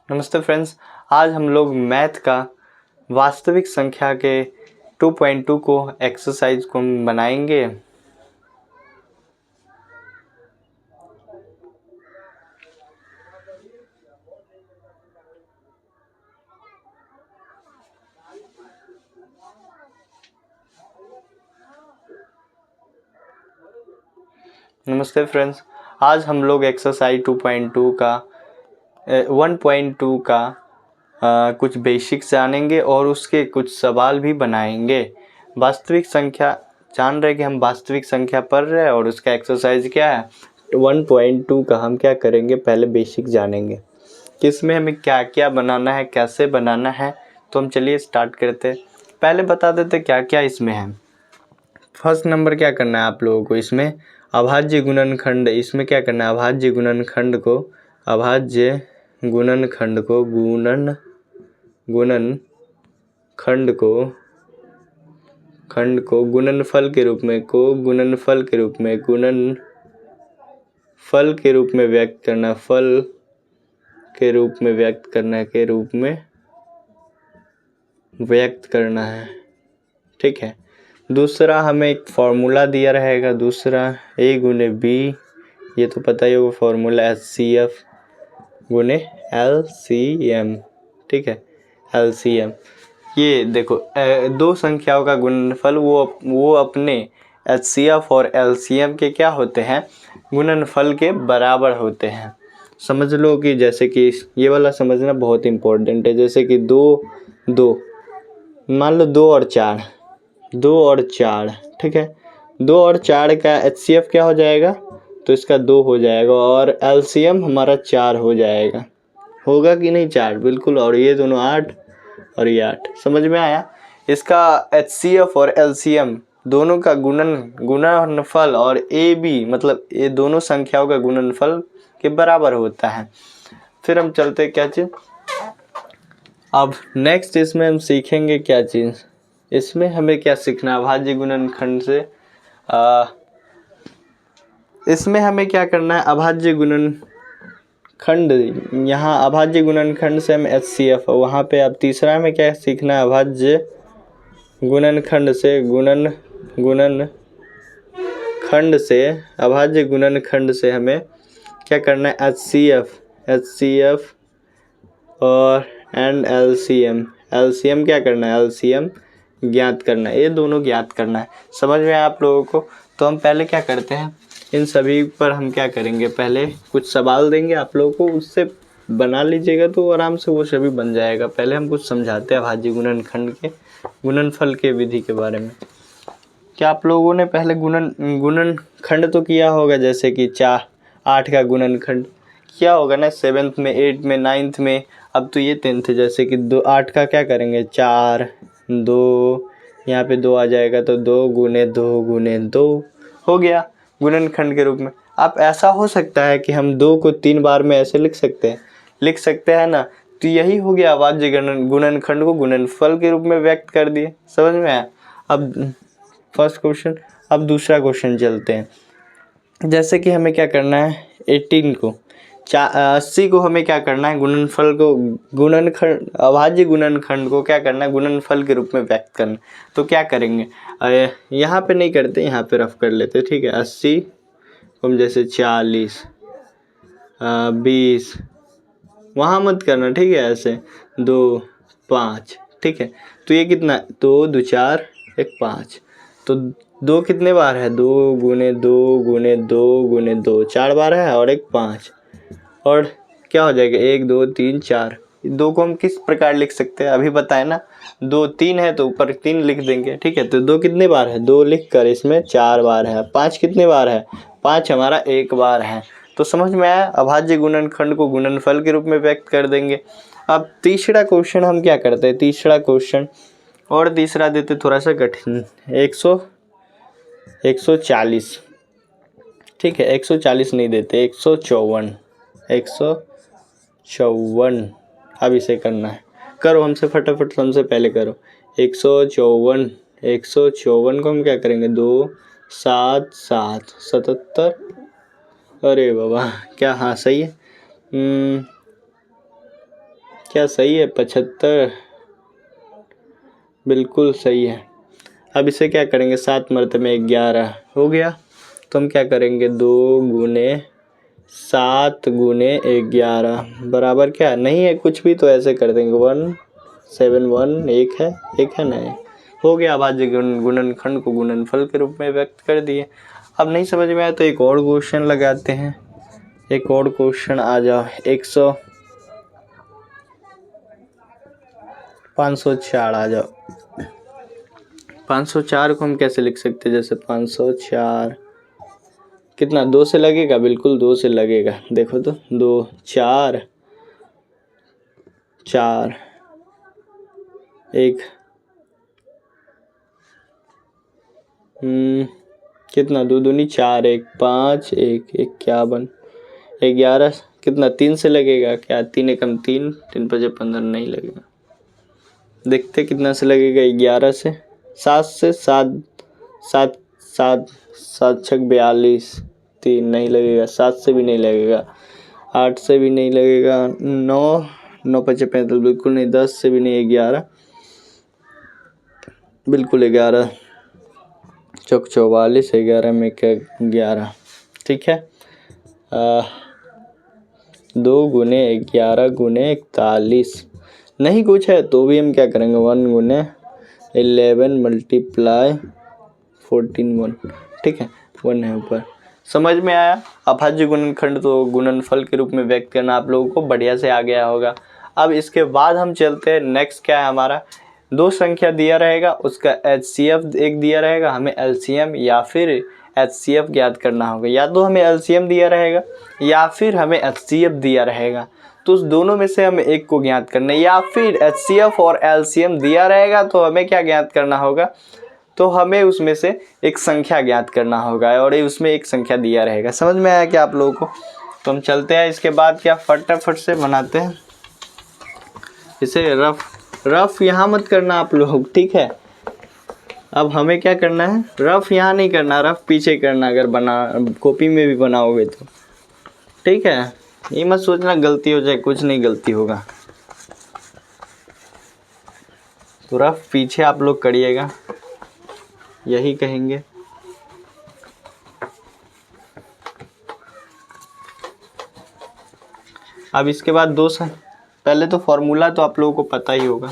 नमस्ते फ्रेंड्स, आज हम लोग मैथ का वास्तविक संख्या के 2.2 को एक्सरसाइज को बनाएंगे। नमस्ते फ्रेंड्स, आज हम लोग एक्सरसाइज 2.2 का 1.2 का कुछ बेसिक्स जानेंगे और उसके कुछ सवाल भी बनाएंगे। वास्तविक संख्या जान रहे कि हम वास्तविक संख्या पढ़ रहे हैं और उसका एक्सरसाइज क्या है 1.2 का हम क्या करेंगे, पहले बेसिक जानेंगे कि इसमें हमें क्या क्या बनाना है, कैसे बनाना है। तो हम चलिए स्टार्ट करते हैं। पहले बता देते क्या क्या इसमें है। फर्स्ट नंबर क्या करना है आप लोगों को, इसमें अभाज्य गुणनखंड, इसमें क्या करना है, अभाज्य गुणनखंड को खंड को गुणनफल के रूप में व्यक्त करना है। ठीक है। दूसरा हमें एक फॉर्मूला दिया रहेगा, दूसरा a गुने b, ये तो पता ही होगा फॉर्मूला HCF गुने LCM। ठीक है, LCM ये देखो दो संख्याओं का गुणनफल वो अपने HCF और LCM के क्या होते हैं, गुणनफल के बराबर होते हैं। समझ लो कि जैसे कि ये वाला समझना बहुत इम्पोर्टेंट है। जैसे कि मान लो 2 और 4, ठीक है। 2 और 4 का HCF क्या हो जाएगा, तो इसका 2 हो जाएगा और LCM हमारा 4 हो जाएगा। होगा कि नहीं 4, बिल्कुल। और ये दोनों 8 और ये 8। समझ में आया। इसका HCF और LCM दोनों का गुणनफल और AB मतलब ये दोनों संख्याओं का गुणनफल के बराबर होता है। फिर हम चलते क्या चीज़, अब नेक्स्ट इसमें हम सीखेंगे क्या चीज़, इसमें हमें क्या सीखना है, अभाज्य गुणनखंड से इसमें हमें क्या करना है, अभाज्य गुणनखंड, यहाँ अभाज्य गुणनखंड से हम HCF, वहाँ पे अब तीसरा हमें क्या सीखना है, अभाज्य गुणनखंड से हमें क्या करना है, HCF और LCM क्या करना है, LCM ज्ञात करना है। ये दोनों ज्ञात करना है। समझ में आया आप लोगों को। तो हम पहले क्या करते हैं, इन सभी पर हम क्या करेंगे, पहले कुछ सवाल देंगे आप लोगों को, उससे बना लीजिएगा तो आराम से वो सभी बन जाएगा। पहले हम कुछ समझाते हैं अभाज्य गुणनखंड के गुणनफल के विधि के बारे में। क्या आप लोगों ने पहले गुणनखंड तो किया होगा, जैसे कि 8 का गुणनखंड किया होगा ना, 7th में, 8th में, 9th में। अब तो ये 10th है। जैसे कि 8 का क्या करेंगे, 4, 2, यहाँ पे 2 आ जाएगा तो 2 गुने 2 हो गया गुणनखंड के रूप में। अब ऐसा हो सकता है कि हम 2 को 3 बार में ऐसे लिख सकते हैं ना। तो यही हो गया अभाज्य गुणनखंड को गुणनफल के रूप में व्यक्त कर दिए। समझ में आया। अब फर्स्ट क्वेश्चन, अब दूसरा क्वेश्चन चलते हैं। जैसे कि हमें क्या करना है, 80 को हमें क्या करना है, गुणनफल को अभाज्य गुणनखंड को क्या करना है, गुणनफल के रूप में व्यक्त करना। तो क्या करेंगे, यहाँ पे नहीं करते, यहाँ पे रफ कर लेते। ठीक है, 80 को हम जैसे 40, 20, वहाँ मत करना। ठीक है, ऐसे 2, 5। ठीक है, तो ये कितना, 2, 2, 4, 1, 5। तो 2 कितने बार है, 2 गुने 2 गुने 2 गुने 2, 4 बार है और 1 5। और क्या हो जाएगा, 1 2 3 4। 2 को हम किस प्रकार लिख सकते हैं, अभी बताए ना। 2 3 है तो ऊपर 3 लिख देंगे। ठीक है, तो 2 कितने बार है, 2 लिख कर इसमें 4 बार है। 5 कितने बार है, 5 हमारा 1 बार है। तो समझ में आया, अभाज्य गुणनखंड को गुणनफल के रूप में व्यक्त कर देंगे। अब तीसरा क्वेश्चन हम क्या करते हैं, तीसरा क्वेश्चन और तीसरा देते थोड़ा सा कठिन, 140। ठीक है, 140 नहीं देते, 154। अब इसे करना है, करो हमसे फटाफट, हमसे पहले करो। 154 को हम क्या करेंगे, 2 7 7 77। अरे बाबा क्या, हाँ सही है। क्या सही है? 75 बिल्कुल सही है। अब इसे क्या करेंगे, 7 मरतबे 11 हो गया। तो हम क्या करेंगे, 2 गुने 7 गुने 11 बराबर क्या नहीं है कुछ भी, तो ऐसे कर देंगे 171 एक है नहीं हो गया। भाज्य गुणनखंड को गुणनफल के रूप में व्यक्त कर दिए। अब नहीं समझ में आया तो एक और क्वेश्चन लगाते हैं। एक और क्वेश्चन आ जाओ। 504 आ जाओ। 504 को हम कैसे लिख सकते हैं, जैसे 504 कितना 2 से लगेगा, बिल्कुल 2 से लगेगा। देखो तो 2 4 4 1 कितना 2 दूनी 4 1 5 1 51 11 कितना 3 से लगेगा क्या, 3 एकम 3 3 5 15 नहीं लगेगा। देखते कितना से लगेगा, 11 से 7 से 7 7 7 7 6 42 3 नहीं लगेगा। 7 से भी नहीं लगेगा, 8 से भी नहीं लगेगा, 9 9 5 45 बिल्कुल नहीं, 10 से भी नहीं, 11 बिल्कुल 11 चौक 44 11 में क्या 11 ठीक है। 2 गुने 11 गुने 41 नहीं कुछ है तो भी हम क्या करेंगे 1 गुने 11 मल्टीप्लाई 14 1 ठीक है 1 है ऊपर। समझ में आया। अभाज्य गुणनखंड तो गुणनफल के रूप में व्यक्त करना आप लोगों को बढ़िया से आ गया होगा। अब इसके बाद हम चलते हैं नेक्स्ट क्या है हमारा, 2 संख्या दिया रहेगा, उसका HCF एक दिया रहेगा, हमें LCM या फिर HCF ज्ञात करना होगा। या तो हमें LCM दिया रहेगा या फिर हमें HCF दिया रहेगा, तो उस दोनों में से हमें एक को ज्ञात करना है। या फिर HCF और LCM दिया रहेगा तो हमें क्या ज्ञात करना होगा, तो हमें उसमें से एक संख्या ज्ञात करना होगा और उसमें एक संख्या दिया रहेगा। समझ में आया क्या आप लोगों को। तो हम चलते हैं इसके बाद क्या फटाफट से बनाते हैं इसे। रफ यहाँ मत करना आप लोग, ठीक है। अब हमें क्या करना है, रफ यहाँ नहीं करना, रफ पीछे करना अगर कॉपी में भी बनाओगे तो, ठीक है। ये मत सोचना गलती हो जाए, कुछ नहीं गलती होगा। तो रफ पीछे आप लोग करिएगा, यही कहेंगे। अब इसके बाद पहले तो फॉर्मूला तो आप लोगों को पता ही होगा।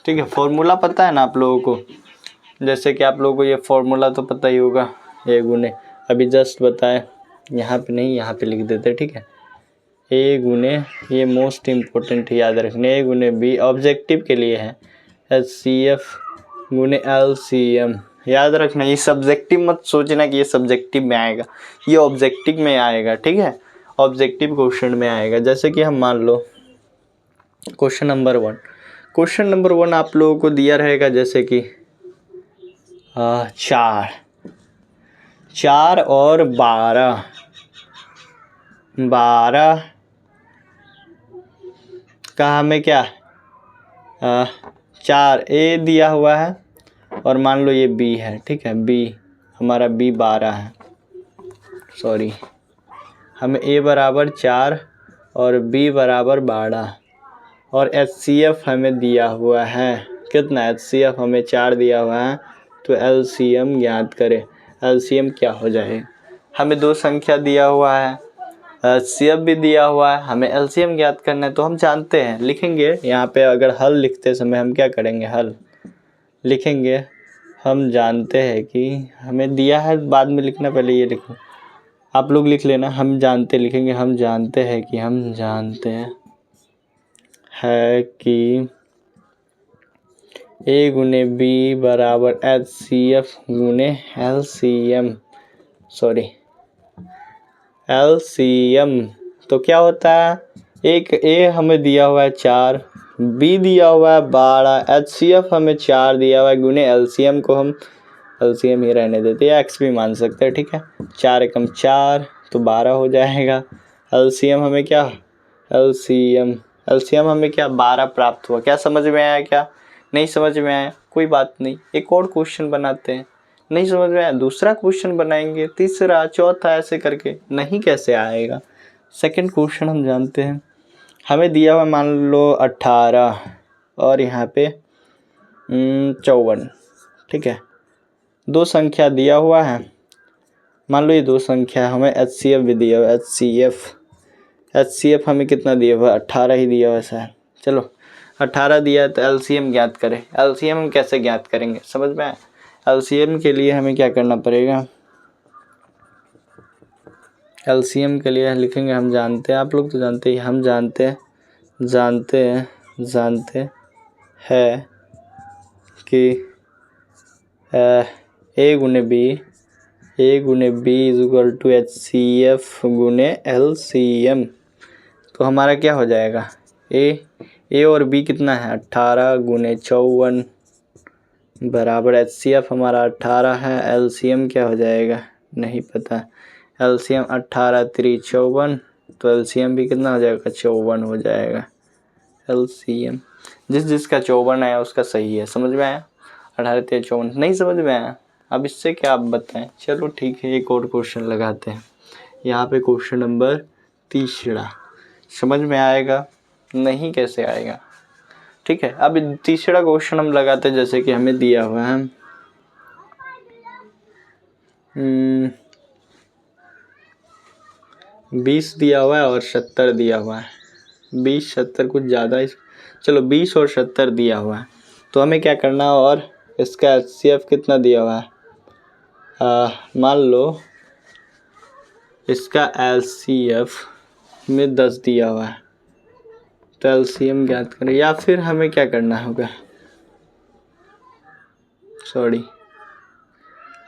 ठीक है, फॉर्मूला पता है ना आप लोगों को। जैसे कि आप लोगों को ये फॉर्मूला तो पता ही होगा, ए गुने अभी जस्ट बताए, यहाँ पे नहीं यहाँ पे लिख देते, ठीक है। ए गुने ये मोस्ट इम्पोर्टेंट याद रखने, ए गुने बी ऑब्जेक्टिव के लिए है, HCF गुने LCM याद रखना। ये सब्जेक्टिव मत सोचना कि ये सब्जेक्टिव में आएगा, ये ऑब्जेक्टिव में आएगा, ठीक है। ऑब्जेक्टिव क्वेश्चन में आएगा। जैसे कि हम मान लो क्वेश्चन नंबर 1 आप लोगों को दिया रहेगा, जैसे कि 4 और 12 का हमें क्या 4 ए दिया हुआ है और मान लो ये बी है, ठीक है। बी हमारा बी 12 है, सॉरी हमें ए बराबर 4 और बी बराबर 12 और HCF हमें दिया हुआ है कितना, HCF हमें 4 दिया हुआ है। तो LCM ज्ञात करें। LCM क्या हो जाए, हमें 2 संख्या दिया हुआ है, HCF भी दिया हुआ है, हमें LCM ज्ञात करना है। तो हम जानते हैं, लिखेंगे यहाँ पे, अगर हल लिखते समय हम क्या करेंगे, हल लिखेंगे। हम जानते हैं कि हमें दिया है, बाद में लिखना, पहले ये लिखो, आप लोग लिख लेना। हम जानते लिखेंगे, हम जानते हैं कि ए गुने बी बराबर HCF गुने LCM। तो क्या होता है, एक ए हमें दिया हुआ है 4, बी दिया हुआ है 12, HCF हमें 4 दिया हुआ है, गुने LCM को हम LCM ही रहने देते हैं, x भी मान सकते हैं, ठीक है। 4 एकम 4 तो 12 हो जाएगा। LCM हमें क्या, LCM हमें क्या 12 प्राप्त हुआ। क्या समझ में आया, क्या नहीं समझ में आया, कोई बात नहीं, एक और क्वेश्चन बनाते हैं। नहीं समझ में आया, दूसरा क्वेश्चन बनाएंगे, तीसरा, चौथा, ऐसे करके। नहीं कैसे आएगा। सेकंड क्वेश्चन हम जानते हैं। हमें दिया हुआ मान लो 18 और यहाँ पे 54, ठीक है। दो संख्या दिया हुआ है, मान लो ये दो संख्या, हमें HCF भी दिया हुआ है। HCF हमें कितना दिया हुआ है? 18 ही दिया हुआ है। चलो 18 दिया है तो LCM ज्ञात करें। LCM हम कैसे ज्ञात करेंगे, समझ में आया? LCM के लिए हमें क्या करना पड़ेगा? LCM के लिए लिखेंगे, हम जानते हैं, आप लोग तो जानते ही, हम जानते हैं कि A गुने B is equal to HCF गुने LCM। तो हमारा क्या हो जाएगा? A और B कितना है? 18 गुने 54 बराबर HCF हमारा 18 है। LCM क्या हो जाएगा? नहीं पता। LCM 18 3 54, तो LCM भी कितना हो जाएगा? 54 हो जाएगा। LCM जिसका 54 आया उसका सही है। समझ में आया? 18 3 54। नहीं समझ में आया? अब इससे क्या आप बताएं। चलो ठीक है, एक और क्वेश्चन लगाते हैं। यहाँ पे क्वेश्चन नंबर 3 समझ में आएगा? नहीं कैसे आएगा? ठीक है, अब तीसरा क्वेश्चन हम लगाते हैं। जैसे कि हमें दिया हुआ है 20 दिया हुआ है और 70 दिया हुआ है। 20 70 कुछ ज़्यादा है। चलो 20 और 70 दिया हुआ है, तो हमें क्या करना है? और इसका HCF कितना दिया हुआ है? मान लो इसका LCF में 10 दिया हुआ है, तो LCM ज्ञात करें। या फिर हमें क्या करना होगा?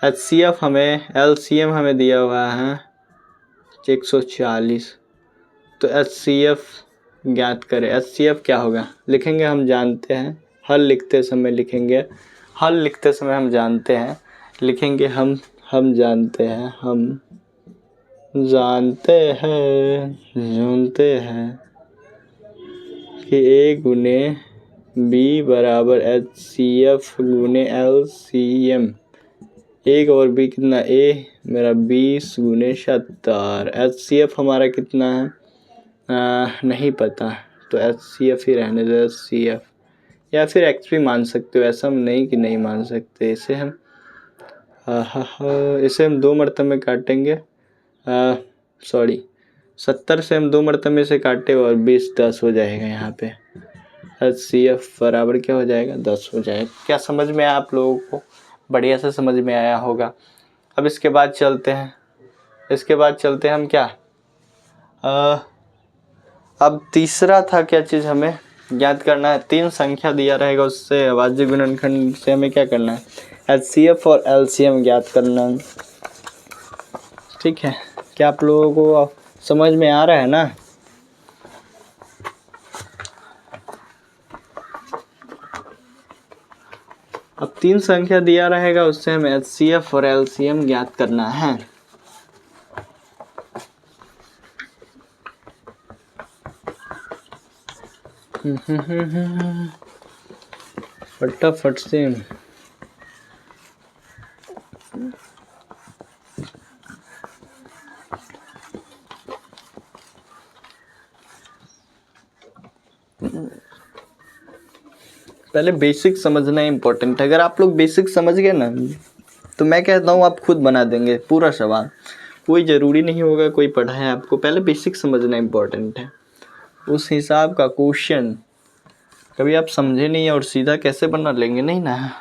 LCM हमें दिया हुआ है 140, तो HCF ज्ञात करें। HCF क्या होगा? लिखेंगे, हम जानते हैं, हल लिखते समय लिखेंगे, हम जानते हैं, लिखेंगे हम जानते हैं कि A गुने B बराबर HCF गुने LCM। एक और B कितना? A मेरा 20 गुने 70। HCF हमारा कितना है? नहीं पता, तो HCF ही रहने दो। HCF या फिर X भी मान सकते हो, ऐसा हम नहीं कि नहीं मान सकते। इसे हम 2 मरतबे काटेंगे। 70 से हम 2 मरतबे से काटे और 20 10 हो जाएगा। यहाँ पे HCF बराबर क्या हो जाएगा? 10 हो जाएगा। क्या समझ में आया आप लोगों को? बढ़िया से समझ में आया होगा। अब इसके बाद चलते हैं हम क्या? अब तीसरा था क्या चीज़ हमें ज्ञात करना है? 3 संख्या दिया रहेगा, उससे अभाज्य गुणनखंड से हमें क्या करना है? HCF और LCM ज्ञात करना है। ठीक है, क्या आप लोगों को समझ में आ रहा है ना? अब 3 संख्या दिया रहेगा, उससे हमें HCF और LCM ज्ञात करना है। फटाफट से पहले बेसिक समझना इम्पोर्टेंट है। अगर आप लोग बेसिक समझ गए ना, तो मैं कहता हूँ आप खुद बना देंगे पूरा सवाल। कोई ज़रूरी नहीं होगा कोई पढ़ाए आपको, पहले बेसिक समझना इम्पोर्टेंट है। उस हिसाब का क्वेश्चन कभी आप समझे नहीं और सीधा कैसे बना लेंगे? नहीं ना,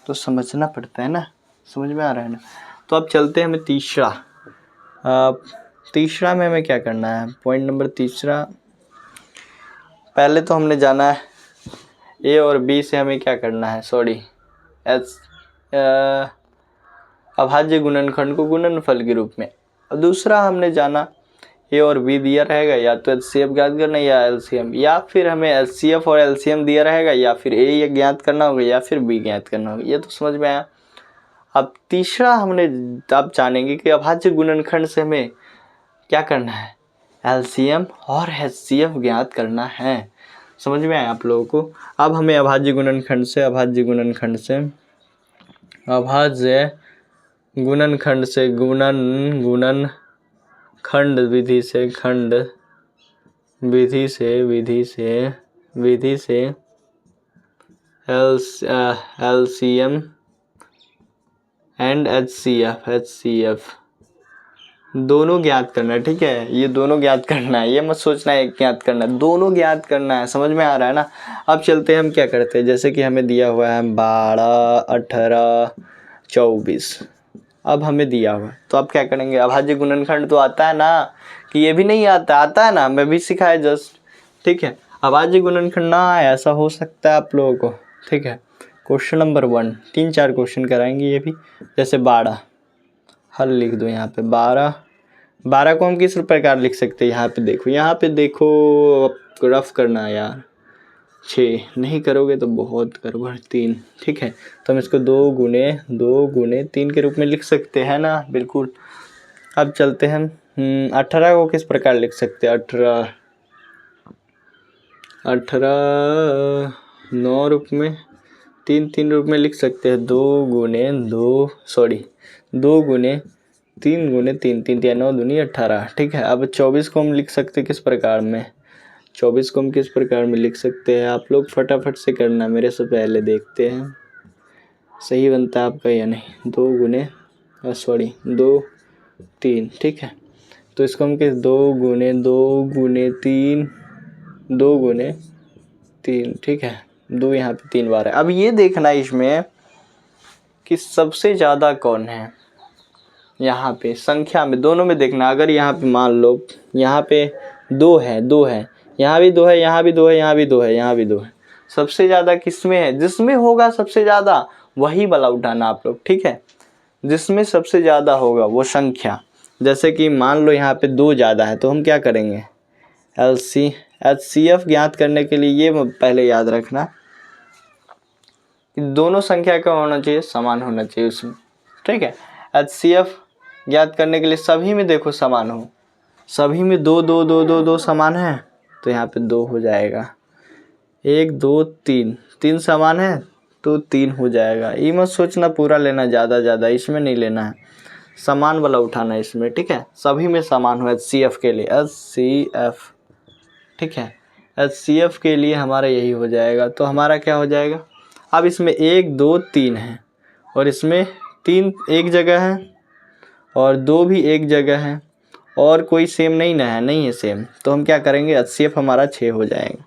तो समझना पड़ता है ना। समझ में आ रहा है ना? तो अब चलते हैं हमें तीसरा में हमें क्या करना है? पॉइंट नंबर तीसरा, पहले तो हमने जाना है A और B से हमें क्या करना है? अभाज्य गुणनखंड को गुणनफल के रूप में। और दूसरा हमने जाना A और B दिया रहेगा, या तो HCF ज्ञात करना या LCM, या फिर हमें HCF और LCM दिया रहेगा, या फिर A ज्ञात करना होगा या फिर B ज्ञात करना होगा। ये तो समझ में आया। अब तीसरा हमने अब जानेंगे कि अभाज्य गुणनखंड से हमें क्या करना है? LCM और HCF ज्ञात करना है। समझ में आया आप लोगों को। अब हमें अभाज्य गुणनखंड से गुणनखंड विधि से LCM एंड HCF दोनों ज्ञात करना है। ठीक है, ये दोनों ज्ञात करना है, ये मत सोचना है ज्ञात करना है, दोनों ज्ञात करना है। समझ में आ रहा है ना। अब चलते हैं, हम क्या करते हैं, जैसे कि हमें दिया हुआ है 12, 18, 24। अब हमें दिया हुआ है तो अब क्या करेंगे, अभाज्य गुणनखंड तो आता है ना, कि ये भी नहीं आता है ना, मैं भी सिखाया जस्ट। ठीक है, अभाज्य गुणनखंड ना आए ऐसा हो सकता है आप लोगों को। ठीक है, क्वेश्चन नंबर 1 3-4 क्वेश्चन कराएंगे ये भी। जैसे 12 हल लिख दो यहाँ पे। 12 को हम किस प्रकार लिख सकते हैं, यहाँ पे देखो रफ करना है यार। 6 नहीं करोगे तो बहुत गड़बड़। 3 ठीक है, तो हम इसको 2 गुने 3 के रूप में लिख सकते हैं ना, बिल्कुल। अब चलते हैं 18 को किस प्रकार लिख सकते हैं। 18 9 रूप में 3 रूप में लिख सकते हैं। 2 गुने 3 गुने 3 3 9 दूनी 18। ठीक है, अब 24 को हम लिख सकते हैं किस प्रकार में। 24 को हम किस प्रकार में लिख सकते हैं, आप लोग फटाफट से करना, मेरे से पहले देखते हैं सही बनता है आपका या नहीं। 2 3 ठीक है, तो इसको हम किस 2 गुने 3 ठीक है। 2 यहाँ पे 3 बार है। अब ये देखना इसमें कि सबसे ज़्यादा कौन है, यहाँ पे संख्या में दोनों में देखना। अगर यहाँ पे मान लो यहाँ पे 2 है, यहाँ भी 2 है, यहाँ भी 2 है, यहाँ भी 2 है, यहाँ भी 2 है, सबसे ज़्यादा किसमें है, जिसमें होगा सबसे ज़्यादा वही वाला उठाना आप लोग। ठीक है, जिसमें सबसे ज़्यादा होगा वो संख्या। जैसे कि मान लो यहाँ पे 2 ज़्यादा है तो हम क्या करेंगे, HCF ज्ञात करने के लिए ये पहले याद रखना कि दोनों संख्या का होना चाहिए, समान होना चाहिए उसमें। ठीक है, HCF ज्ञात करने के लिए सभी में देखो समान हो, सभी में 2 समान है तो यहाँ पे 2 हो जाएगा। 1 2 3 समान है तो 3 हो जाएगा। ये मत सोचना पूरा लेना, ज़्यादा इसमें नहीं लेना है, समान वाला उठाना है इसमें। ठीक है, सभी में समान हो HCF के लिए। HCF ठीक है, HCF के लिए हमारा यही हो जाएगा। तो हमारा क्या हो जाएगा, अब इसमें 1 2 3 है और इसमें 3 एक जगह है और 2 भी एक जगह है और कोई सेम नहीं ना है, नहीं है सेम, तो हम क्या करेंगे, HCF हमारा 6 हो जाएगा।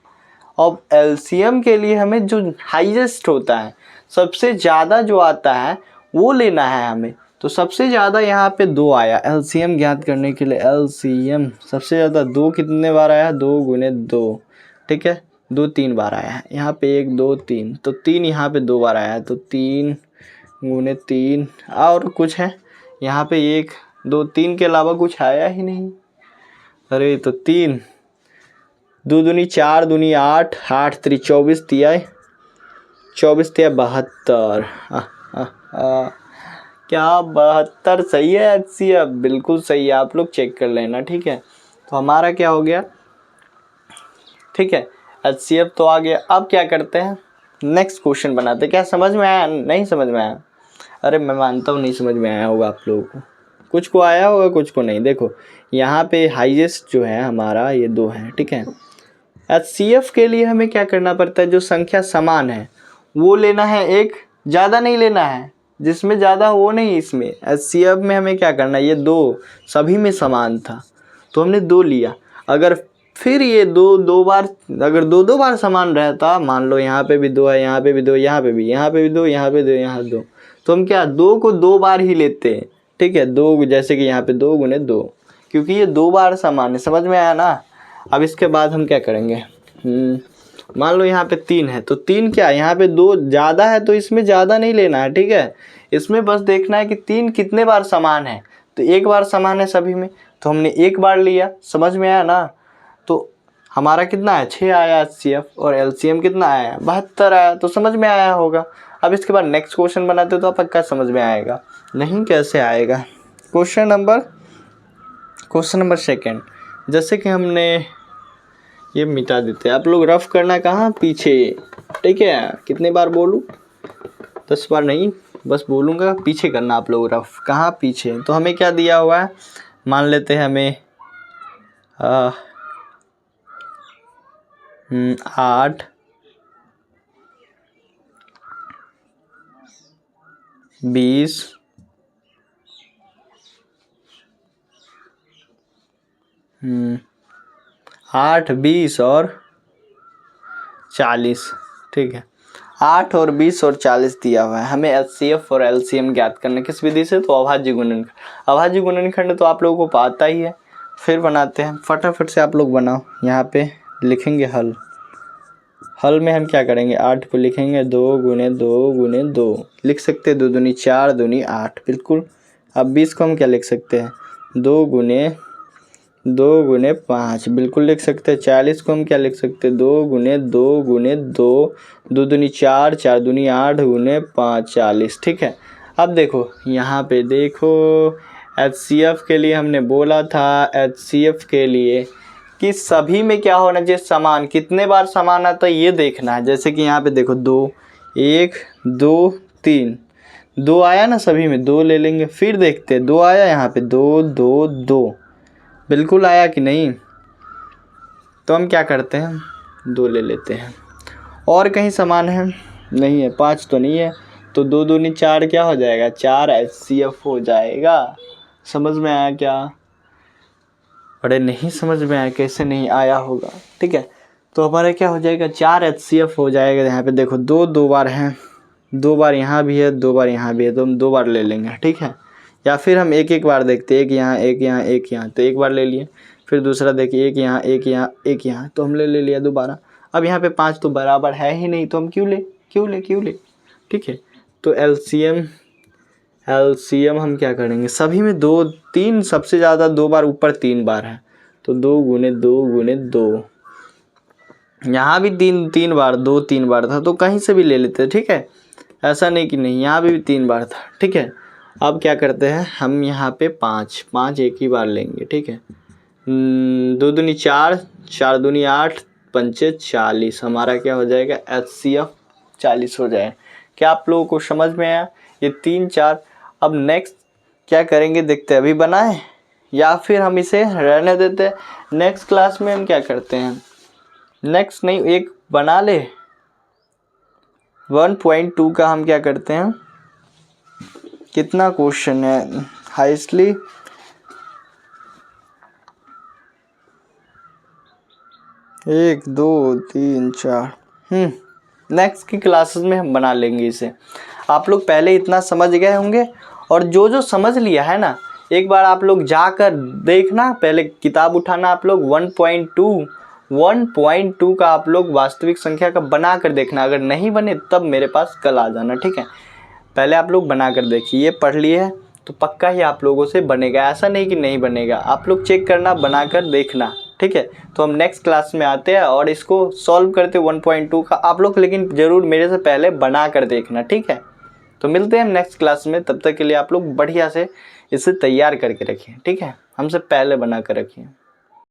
अब LCM के लिए हमें जो हाईएस्ट होता है, सबसे ज़्यादा जो आता है वो लेना है हमें। तो सबसे ज़्यादा यहाँ पे 2 आया LCM ज्ञात करने के लिए। LCM सबसे ज़्यादा 2 कितने बार आया, 2 गुने 2 ठीक है, 2 3 बार आया है। यहाँ पे 1 2 3 तो 3 यहाँ पे 2 बार आया है, तो 3 गुने 3 और कुछ है यहाँ पे 1 2 3 के अलावा कुछ आया ही नहीं। अरे तो 3 2 दूनी 4 दूनी 8 8 3 24 तिया 72। क्या 72 सही है HCF, बिल्कुल सही है, आप लोग चेक कर लेना। ठीक है, तो हमारा क्या हो गया, ठीक है HCF तो आ गया। अब क्या करते हैं, नेक्स्ट क्वेश्चन बनाते। क्या समझ में आया, नहीं समझ में आया? अरे मैं मानता हूँ नहीं समझ में आया होगा आप लोगों को, कुछ को आया होगा कुछ को नहीं। देखो यहाँ पे हाईएस्ट जो है हमारा ये 2 है। ठीक है, HCF के लिए हमें क्या करना पड़ता है, जो संख्या समान है वो लेना है, एक ज़्यादा नहीं लेना है, जिसमें ज़्यादा वो नहीं। इसमें HCF में हमें क्या करना है, ये 2 सभी में समान था तो हमने 2 लिया। अगर फिर ये 2 बार, अगर 2 बार समान रहता, मान लो यहाँ पे भी 2 है, यहाँ पे भी 2, यहाँ पे भी 2, यहाँ पे 2, यहाँ 2, तो हम क्या 2 को 2 बार ही लेते हैं। ठीक है, 2 जैसे कि यहाँ पे 2 गुने 2, क्योंकि ये 2 बार समान है। समझ में आया ना। अब इसके बाद हम क्या करेंगे, मान लो यहाँ पे 3 है तो 3 क्या, यहाँ पे 2 ज़्यादा है तो इसमें ज़्यादा नहीं लेना है। ठीक है, इसमें बस देखना है कि 3 कितने बार समान है, तो 1 बार समान है सभी में, तो हमने 1 बार लिया। समझ में आया ना। तो हमारा कितना है, 6 आया HCF, और LCM कितना आया, 72 आया। तो समझ में आया होगा। अब इसके बाद नेक्स्ट क्वेश्चन बनाते तो पक्का समझ में आएगा, नहीं कैसे आएगा। क्वेश्चन नंबर 2, जैसे कि हमने ये मिटा देते हैं। आप लोग रफ करना कहाँ, पीछे, ठीक है। कितनी बार बोलूँ, 10 बार नहीं, बस बोलूँगा, पीछे करना आप लोग रफ। कहाँ, पीछे। तो हमें क्या दिया हुआ है, मान लेते हैं हमें 8 20 8 20 और 40, ठीक है। 8 और 20 और 40 दिया हुआ है। हमें HCF और LCM ज्ञात करना, किस विधि से, तो अभाज्य गुणनखंड। अभाज्य गुणनखंड तो आप लोगों को पता ही है। फिर बनाते हैं, फटाफट से आप लोग बनाओ। यहाँ पे लिखेंगे हल। हल में हम क्या करेंगे, 8 को लिखेंगे 2 गुने 2 गुने 2, लिख सकते हैं 2 दूनी 4 दूनी 8, बिल्कुल। अब 20 को हम क्या लिख सकते हैं, 2 गुने 5, बिल्कुल लिख सकते हैं। 40 को हम क्या लिख सकते हैं, 2 गुने 2 गुने 2, 2 दूनी 4 4 दूनी 8 गुने 5, 40, ठीक है। अब देखो यहाँ पे देखो, HCF के लिए हमने बोला था, HCF के लिए कि सभी में क्या होना चाहिए, समान। कितने बार समान आता है ये देखना है। जैसे कि यहाँ पे देखो 2 1 2 3, 2 आया ना, सभी में 2 ले लेंगे। फिर देखते हैं 2 आया यहाँ पे, 2 2 2, बिल्कुल आया कि नहीं। तो हम क्या करते हैं, 2 ले लेते हैं। और कहीं समान है, नहीं है, 5 तो नहीं है। तो 2 दूनी 4 क्या हो जाएगा, 4 HCF हो जाएगा। समझ में आया क्या, अरे नहीं समझ में आया, कैसे नहीं आया होगा, ठीक है। तो हमारा क्या हो जाएगा, 4 HCF हो जाएगा। यहाँ पे देखो 2 बार हैं, 2 बार यहाँ भी है, 2 बार यहाँ भी है, तो हम 2 बार ले लेंगे, ठीक है। या फिर हम एक बार देखते हैं, एक यहाँ एक यहाँ एक यहाँ, तो एक बार ले लिए। फिर दूसरा देखिए, एक यहाँ एक यहाँ एक यहाँ, तो हम ले लिया दोबारा। अब यहाँ पे 5 तो बराबर है ही नहीं, तो हम क्यों ले, ठीक है। तो LCM हम क्या करेंगे, सभी में 2 3, सबसे ज़्यादा 2 बार, ऊपर 3 बार है, तो 2 गुने 2 गुने 2। यहाँ भी 3 बार, 2 3 बार था, तो कहीं से भी ले लेते, ठीक है। ऐसा नहीं कि नहीं, यहाँ भी 3 बार था, ठीक है। अब क्या करते हैं हम, यहाँ पे 5 एक ही बार लेंगे, ठीक है। 2 दूनी 4 4 दूनी 8 पंचे 40, हमारा क्या हो जाएगा, HCF 40 हो जाए। क्या आप लोगों को समझ में आया, ये 3 4। अब नेक्स्ट क्या करेंगे देखते हैं, अभी बनाए या फिर हम इसे रहने देते हैं। नेक्स्ट क्लास में हम क्या करते हैं, नेक्स्ट नहीं, एक बना ले 1.2 का। हम क्या करते हैं, कितना क्वेश्चन है, हाइस्टली 1 2 3 4, नेक्स्ट की क्लासेस में हम बना लेंगे इसे। आप लोग पहले इतना समझ गए होंगे, और जो समझ लिया है ना, एक बार आप लोग जाकर देखना, पहले किताब उठाना आप लोग 1.2 का आप लोग वास्तविक संख्या का बना कर देखना। अगर नहीं बने तब मेरे पास कल आ जाना, ठीक है। पहले आप लोग बना कर देखिए, ये पढ़ लिए है तो पक्का ही आप लोगों से बनेगा, ऐसा नहीं कि नहीं बनेगा। आप लोग चेक करना, बना कर देखना, ठीक है। तो हम नेक्स्ट क्लास में आते हैं और इसको सॉल्व करते 1.2 का। आप लोग लेकिन ज़रूर मेरे से पहले बना कर देखना, ठीक है। तो मिलते हैं नेक्स्ट क्लास में, तब तक के लिए आप लोग बढ़िया से इसे तैयार करके रखिए, ठीक है। हमसे पहले बना कर रखिए।